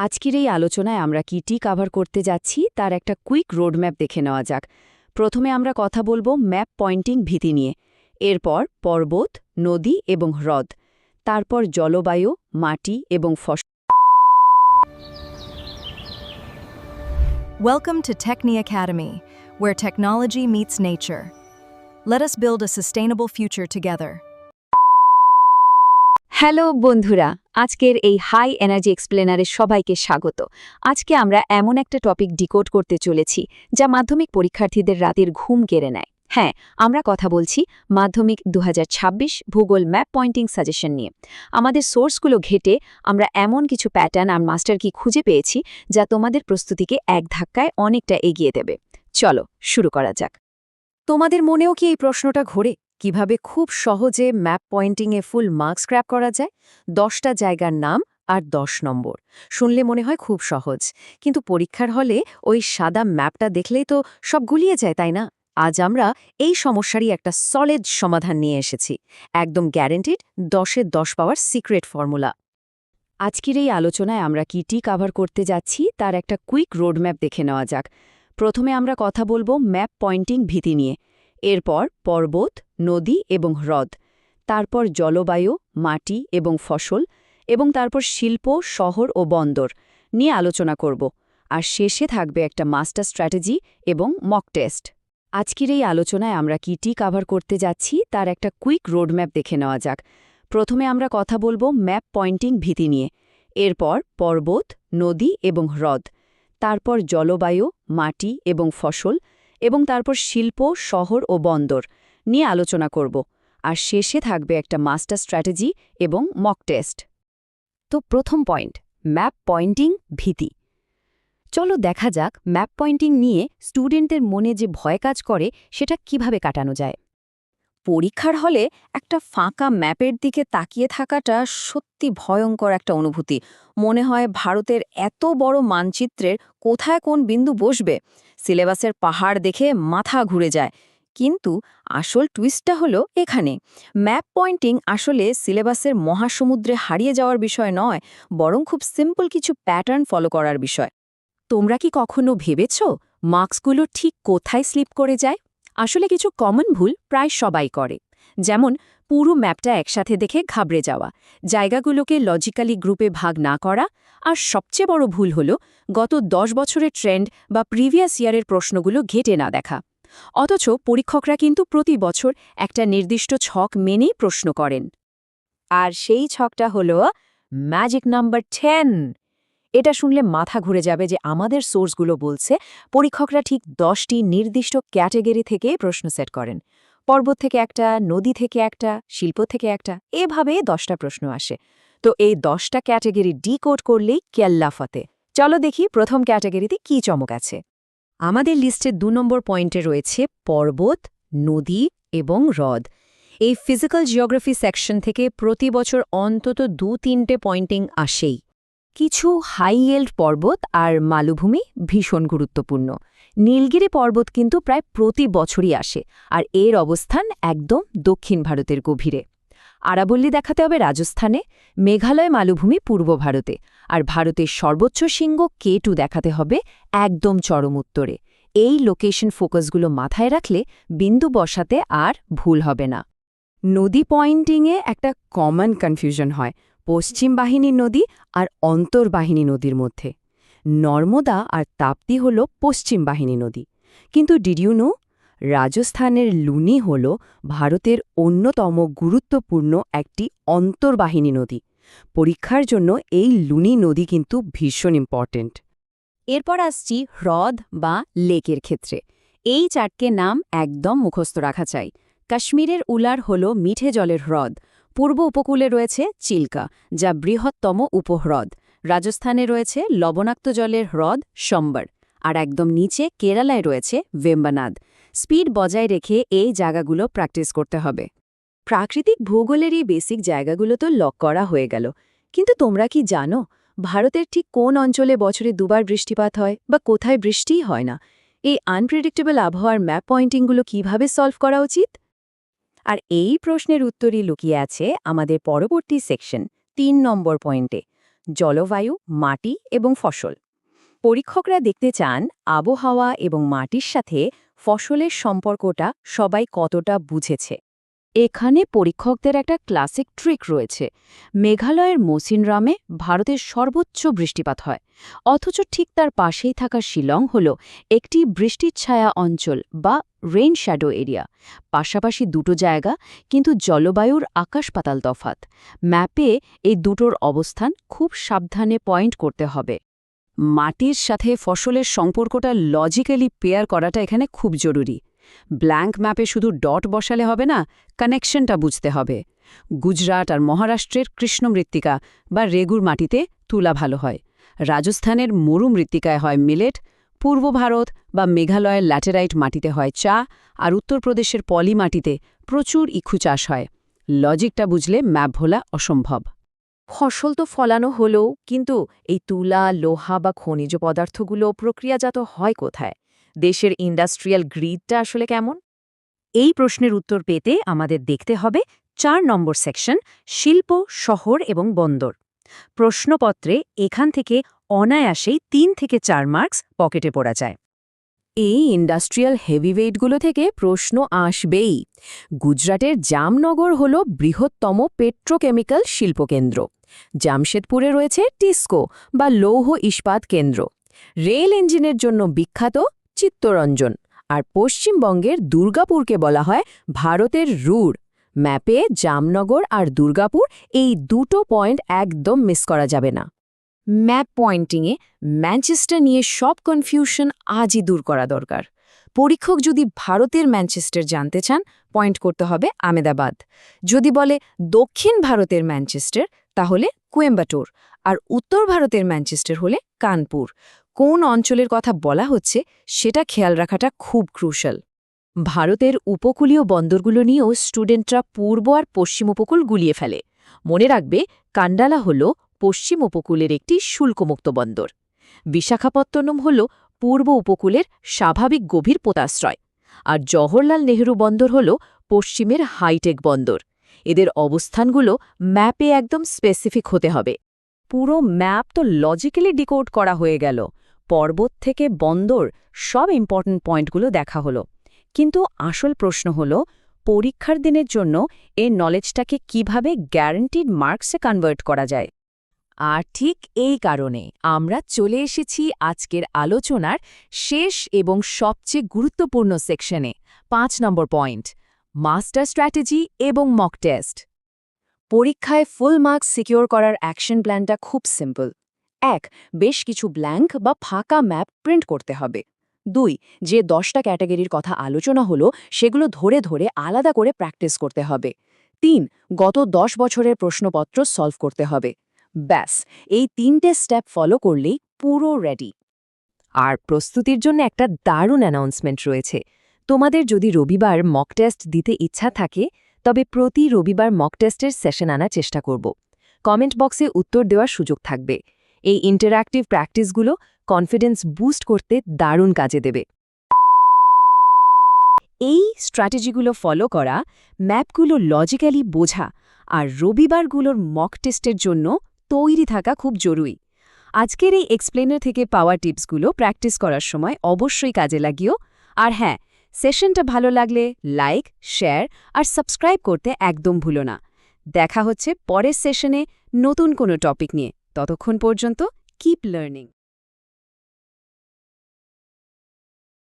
আজকের এই আলোচনায় আমরা কি কভার করতে যাচ্ছি তার একটা কুইক রোডম্যাপ দেখে নেওয়া যাক। প্রথমে আমরা কথা বলবো ম্যাপ পয়েন্টিং ভীতি নিয়ে, এরপর পর্বত, নদী এবং হ্রদ, তারপর জলবায়ু, মাটি এবং ফসল। Welcome to Techni Academy, where technology meets nature. Let us build a sustainable future together. Hello বন্ধুরা, আজকের এই হাই এনার্জি এক্সপ্লেনারে সবাইকে স্বাগত। আজকে আমরা এমন একটা টপিক ডিকোড করতে চলেছি যা মাধ্যমিক পরীক্ষার্থীদের রাতের ঘুম কেড়ে নেয়। হ্যাঁ, আমরা কথা বলছি মাধ্যমিক 2026 ভূগোল ম্যাপ পয়েন্টিং সাজেশন নিয়ে। আমাদের সোর্সগুলো ঘেটে আমরা এমন কিছু প্যাটার্ন আর মাস্টার কি খুঁজে পেয়েছি যা তোমাদের প্রস্তুতিকে এক ধাক্কায় অনেকটা এগিয়ে দেবে। চলো শুরু করা যাক। তোমাদের মনেও কি এই প্রশ্নটা ঘোরে, কিভাবে খুব সহজে ম্যাপ পয়েন্টিংয়ে ফুল মার্কস স্ক্র্যাপ করা যায়? 10টা জায়গার নাম আর 10 নম্বর। শুনলে মনে হয় খুব সহজ, কিন্তু পরীক্ষার হলে ওই সাদা ম্যাপটা দেখলেই তো সব গুলিয়ে যায়, তাই না? আজ আমরা এই সমস্যারই একটা সলিড সমাধান নিয়ে এসেছি, একদম গ্যারেন্টিড 10-এ 10 পাওয়ার সিক্রেট ফর্মুলা। আজকের এই আলোচনায় আমরা কি কভার করতে যাচ্ছি তার একটা কুইক রোডম্যাপ দেখে নেওয়া যাক। প্রথমে আমরা কথা বলবো ম্যাপ পয়েন্টিং ভীতি নিয়ে, এরপর পর্বত, নদী এবং হ্রদ, তারপর জলবায়ু, মাটি এবং ফসল, এবং তারপর শিল্প, শহর ও বন্দর নিয়ে আলোচনা করব। আর শেষে থাকবে একটা মাস্টার স্ট্র্যাটেজি এবং মক টেস্ট। আজকের এই আলোচনায় আমরা কি কভার করতে যাচ্ছি তার একটা কুইক রোডম্যাপ দেখে নেওয়া যাক। প্রথমে আমরা কথা বলবো ম্যাপ পয়েন্টিং ভীতি নিয়ে, এরপর পর্বত, নদী এবং হ্রদ, তারপর জলবায়ু, মাটি এবং ফসল, এবং তারপর শিল্প, শহর ও বন্দর নিয়ে আলোচনা করব। আর শেষে থাকবে একটা মাস্টার স্ট্র্যাটেজি এবং মক টেস্ট। তো প্রথম পয়েন্ট, ম্যাপ পয়েন্টিং ভীতি। চলো দেখা যাক ম্যাপ পয়েন্টিং নিয়ে স্টুডেন্টদের মনে যে ভয় কাজ করে সেটা কিভাবে কাটানো যায়। পরীক্ষার হলে একটা ফাঁকা ম্যাপের দিকে তাকিয়ে থাকাটা সত্যি ভয়ঙ্কর একটা অনুভূতি। মনে হয় ভারতের এত বড় মানচিত্রের কোথায় কোন বিন্দু বসবে। সিলেবাসের পাহাড় দেখে মাথা ঘুরে যায়। কিন্তু আসল টুইস্টটা হলো এখানে। ম্যাপ পয়েন্টিং আসলে সিলেবাসের মহাসমুদ্রে হারিয়ে যাওয়ার বিষয় নয়, বরং খুব সিম্পল কিছু প্যাটার্ন ফলো করার বিষয়। তোমরা কি কখনো ভেবেছ মার্কসগুলো ঠিক কোথায় স্লিপ করে যায়? আসলে কিছু কমন ভুল প্রায় সবাই করে, যেমন পুরো ম্যাপটা একসাথে দেখে ঘাবড়ে যাওয়া, জায়গাগুলোকে লজিক্যালি গ্রুপে ভাগ না করা, আর সবচেয়ে বড় ভুল হল গত 10 বছরের ট্রেন্ড বা প্রিভিয়াস ইয়ারের প্রশ্নগুলো ঘেটে না দেখা। অথচ পরীক্ষকরা কিন্তু প্রতি বছর একটা নির্দিষ্ট ছক মেনেই প্রশ্ন করেন। আর সেই ছকটা হল ম্যাজিক নাম্বার 10। এটা শুনলে মাথা ঘুরে যাবে যে আমাদের সোর্সগুলো বলছে পরীক্ষকরা ঠিক 10টি নির্দিষ্ট ক্যাটেগরি থেকে প্রশ্ন সেট করেন। পর্বত থেকে একটা, নদী থেকে একটা, শিল্প থেকে একটা, এভাবে 10টা প্রশ্ন আসে। তো এই 10টা ক্যাটেগরি ডিকোড করলেই কেল্লা ফতে। চলো দেখি প্রথম ক্যাটেগরিতে কি চমক আছে। আমাদের লিস্টের 2 নম্বর পয়েন্টে রয়েছে পর্বত, নদী এবং হ্রদ। এই ফিজিক্যাল জিওগ্রাফি সেকশন থেকে প্রতি বছর অন্তত 2-3টে পয়েন্টিং আসেই। কিছু হাই এল্ড পর্বত আর মালভূমি ভীষণ গুরুত্বপূর্ণ। নীলগিরি পর্বত কিন্তু প্রায় প্রতি বছরই আসে, আর এর অবস্থান একদম দক্ষিণ ভারতের গভীরে। আরাবল্লী দেখাতে হবে রাজস্থানে, মেঘালয় মালভূমি পূর্ব ভারতে, আর ভারতের সর্বোচ্চ শৃঙ্গ K2 দেখাতে হবে একদম চরম উত্তরে। এই লোকেশন ফোকাসগুলো মাথায় রাখলে বিন্দু বসাতে আর ভুল হবে না। নদী পয়েন্টিংয়ে একটা কমন কনফিউশন হয় পশ্চিম বাহিনী নদী আর অন্তর্বাহিনী নদীর মধ্যে। নর্মদা আর তাপ্তি হল পশ্চিম বাহিনী নদী, কিন্তু ডিড ইউ নো রাজস্থানের লুনি হল ভারতের অন্যতম গুরুত্বপূর্ণ একটি অন্তর্বাহিনী নদী। পরীক্ষার জন্য এই লুনি নদী কিন্তু ভীষণ ইম্পর্টেন্ট। এরপর আসছি হ্রদ বা লেকের ক্ষেত্রে। এই 4টে নাম একদম মুখস্থ রাখা চাই। কাশ্মীরের উলার হল মিঠে জলের হ্রদ। পূর্ব উপকূলে রয়েছে চিল্কা, যা বৃহত্তম উপহ্রদ। রাজস্থানে রয়েছে লবণাক্ত জলের হ্রদ সম্বর। আর একদম নিচে কেরালায় রয়েছে ভেম্বানাদ। স্পিড বজায় রেখে এই জায়গাগুলো প্র্যাকটিস করতে হবে। প্রাকৃতিক ভূগোলের এই বেসিক জায়গাগুলো তো লক করা হয়ে গেল, কিন্তু তোমরা কি জানো ভারতের ঠিক কোন অঞ্চলে বছরে 2বার বৃষ্টিপাত হয় বা কোথায় বৃষ্টিই হয় না? এই আনপ্রেডিক্টেবল আবহাওয়ার ম্যাপ পয়েন্টিংগুলো কিভাবে সলভ করা উচিত? আর এই প্রশ্নের উত্তরই লুকিয়ে আছে আমাদের পরবর্তী সেকশন 3 নম্বর পয়েন্টে, জলবায়ু, মাটি এবং ফসল। পরীক্ষকরা দেখতে চান আবহাওয়া এবং মাটির সাথে ফসলের সম্পর্কটা সবাই কতটা বুঝেছে। এখানে পরীক্ষকদের একটা ক্লাসিক ট্রিক রয়েছে। মেঘালয়ের মৌসিনরামে ভারতের সর্বোচ্চ বৃষ্টিপাত হয়, অথচ ঠিক তার পাশেই থাকা শিলং হল একটি বৃষ্টির ছায়া অঞ্চল বা রেইন শ্যাডো এরিয়া। পাশাপাশি দুটো জায়গা, কিন্তু জলবায়ুর আকাশ-পাতাল তফাত। ম্যাপে এই দুটোর অবস্থান খুব সাবধানে পয়েন্ট করতে হবে। মাটির সাথে ফসলের সম্পর্কটা লজিক্যালি পেয়ার করাটা এখানে খুব জরুরি। ব্ল্যাঙ্ক ম্যাপে শুধু ডট বসালে হবে না, কানেকশনটা বুঝতে হবে। গুজরাট আর মহারাষ্ট্রের কৃষ্ণ মৃত্তিকা বা রেগুর মাটিতে তুলা ভালো হয়, রাজস্থানের মরু মৃত্তিকায় হয় মিলেট, পূর্ব ভারত বা মেঘালয়ের ল্যাটেরাইট মাটিতে হয় চা, আর উত্তরপ্রদেশের পলি মাটিতে প্রচুর ইক্ষু চাষ হয়। লজিকটা বুঝলে ম্যাপ ভোলা অসম্ভব। ফসল তো ফলানো হলেও, কিন্তু এই তুলা, লোহা বা খনিজ পদার্থগুলো প্রক্রিয়াজাত হয় কোথায়? দেশের ইন্ডাস্ট্রিয়াল গ্রিডটা আসলে কেমন? এই প্রশ্নের উত্তর পেতে আমাদের দেখতে হবে ৪ নম্বর সেকশন, শিল্প, শহর এবং বন্দর। প্রশ্নপত্রে এখান থেকে অনায়াসেই ৩ থেকে ৪ মার্কস পকেটে পড়া যায়। এই ইন্ডাস্ট্রিয়াল হেভিওয়েটগুলো থেকে প্রশ্ন আসবেই। গুজরাটের জামনগর হল বৃহত্তম পেট্রোকেমিক্যাল শিল্পকেন্দ্র। জামশেদপুরে রয়েছে টিসকো বা লৌহ ইস্পাত কেন্দ্র। রেল ইঞ্জিনের জন্য বিখ্যাত চিত্তরঞ্জন। আর পশ্চিমবঙ্গের দুর্গাপুরকে বলা হয় ভারতের রুড়। ম্যাপে জামনগর আর দুর্গাপুর, এই দুটো পয়েন্ট একদম মিস করা যাবে না। ম্যাপ পয়েন্টিংয়ে ম্যানচেস্টার নিয়ে সব কনফিউশন আজই দূর করা দরকার। পরীক্ষক যদি ভারতের ম্যানচেস্টার জানতে চান, পয়েন্ট করতে হবে আমেদাবাদ। যদি বলে দক্ষিণ ভারতের ম্যানচেস্টার, তাহলে কোয়েম্বাটোর। আর উত্তর ভারতের ম্যানচেস্টার হলে কানপুর। কোন অঞ্চলের কথা বলা হচ্ছে সেটা খেয়াল রাখাটা খুব ক্রুশাল। ভারতের উপকূলীয় বন্দরগুলো নিয়েও স্টুডেন্টরা পূর্ব আর পশ্চিম উপকূল গুলিয়ে ফেলে। মনে রাখবে, কান্ডালা হল পশ্চিম উপকূলের একটি শুল্কমুক্ত বন্দর। বিশাখাপত্তনম হল পূর্ব উপকূলের স্বাভাবিক গভীর পোতাশ্রয়। আর জওহরলাল নেহরু বন্দর হল পশ্চিমের হাইটেক বন্দর। এদের অবস্থানগুলো ম্যাপে একদম স্পেসিফিক হতে হবে। পুরো ম্যাপ তো লজিক্যালি ডিকোড করা হয়ে গেল। পর্বত থেকে বন্দর, সব ইম্পর্ট্যান্ট পয়েন্টগুলো দেখা হলো। কিন্তু আসল প্রশ্ন হল, পরীক্ষার দিনের জন্য এই নলেজটাকে কিভাবে গ্যারান্টিড মার্কসে কনভার্ট করা যায়। আর ঠিক এই কারণে আমরা চলে এসেছি আজকের আলোচনার শেষ এবং সবচেয়ে গুরুত্বপূর্ণ সেকশনে, ৫ নম্বর পয়েন্ট, মাস্টার স্ট্র্যাটেজি এবং মক টেস্ট। পরীক্ষায় ফুল মার্কস সিকিউর করার অ্যাকশন প্ল্যানটা খুব সিম্পল। ১. বেশ কিছু ব্ল্যাঙ্ক বা ফাঁকা ম্যাপ প্রিন্ট করতে হবে। ২. যে 10টা ক্যাটাগরির কথা আলোচনা হলো সেগুলো ধরে ধরে আলাদা করে প্র্যাকটিস করতে হবে। ৩. গত 10 বছরের প্রশ্নপত্র সলভ করতে হবে। ব্যাস, এই 3টে স্টেপ ফলো করলেই পুরো রেডি। আর প্রস্তুতির জন্য একটা দারুণ অ্যানাউন্সমেন্ট রয়েছে। তোমাদের যদি রবিবার মক টেস্ট দিতে ইচ্ছা থাকে, তবে প্রতি রবিবার মক টেস্টের সেশন আনার চেষ্টা করব। কমেন্ট বক্সে উত্তর দেওয়ার সুযোগ থাকবে। এই ইন্টারঅ্যাক্টিভ প্র্যাকটিসগুলো কনফিডেন্স বুস্ট করতে দারুণ কাজে দেবে। এই স্ট্র্যাটেজিগুলো ফলো করা, ম্যাপগুলো লজিক্যালি বোঝা আর রবিবারগুলোর মক টেস্টের জন্য তৈরি থাকা খুব জরুরি। আজকের এই এক্সপ্লেনার থেকে পাওয়া টিপসগুলো প্র্যাকটিস করার সময় অবশ্যই কাজে লাগিও। আর হ্যাঁ, সেশনটা ভালো লাগলে লাইক, শেয়ার আর সাবস্ক্রাইব করতে একদম ভুলো না। দেখা হচ্ছে পরের সেশনে নতুন কোনো টপিক নিয়ে। ততক্ষণ পর্যন্ত কিপ লার্নিং।